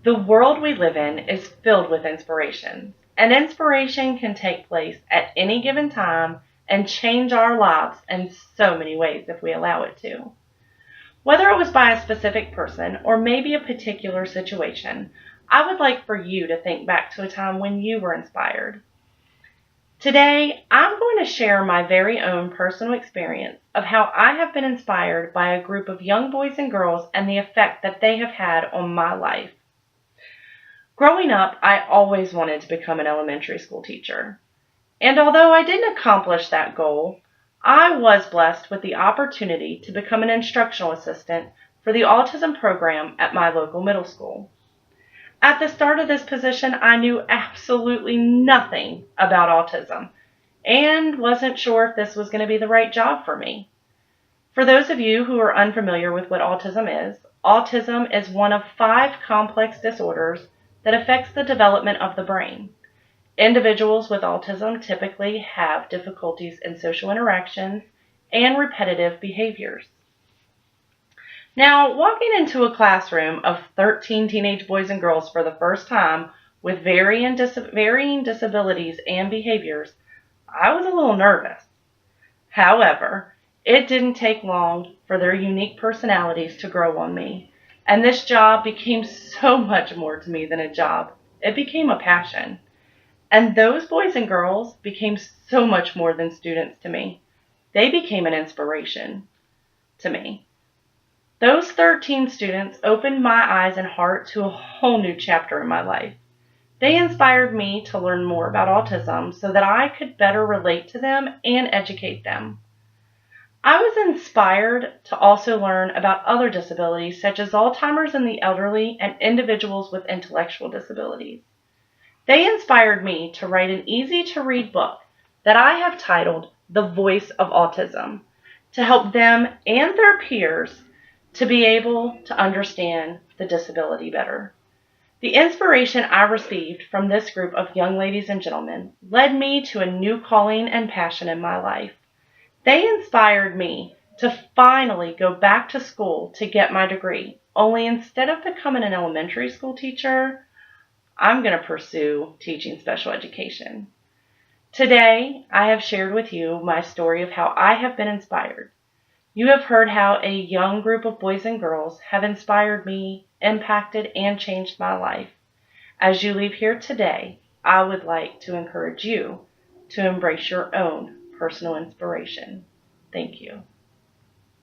The world we live in is filled with inspirations, and inspiration can take place at any given time and change our lives in so many ways if we allow it to. Whether it was by a specific person or maybe a particular situation, I would like for you to think back to a time when you were inspired. Today, I'm going to share my very own personal experience of how I have been inspired by a group of young boys and girls and the effect that they have had on my life. Growing up, I always wanted to become an elementary school teacher. And although I didn't accomplish that goal, I was blessed with the opportunity to become an instructional assistant for the autism program at my local middle school. At the start of this position, I knew absolutely nothing about autism and wasn't sure if this was going to be the right job for me. For those of you who are unfamiliar with what autism is one of 5 complex disorders that affects the development of the brain. Individuals with autism typically have difficulties in social interactions and repetitive behaviors. Now, walking into a classroom of 13 teenage boys and girls for the first time with varying disabilities and behaviors, I was a little nervous. However, it didn't take long for their unique personalities to grow on me, and this job became so much more to me than a job. It became a passion. And those boys and girls became so much more than students to me. They became an inspiration to me. Those 13 students opened my eyes and heart to a whole new chapter in my life. They inspired me to learn more about autism so that I could better relate to them and educate them. I was inspired to also learn about other disabilities such as Alzheimer's in the elderly and individuals with intellectual disabilities. They inspired me to write an easy-to-read book that I have titled The Voice of Autism to help them and their peers to be able to understand the disability better. The inspiration I received from this group of young ladies and gentlemen led me to a new calling and passion in my life. They inspired me to finally go back to school to get my degree, only instead of becoming an elementary school teacher, I'm going to pursue teaching special education. Today, I have shared with you my story of how I have been inspired. You have heard how a young group of boys and girls have inspired me, impacted, and changed my life. As you leave here today, I would like to encourage you to embrace your own personal inspiration. Thank you.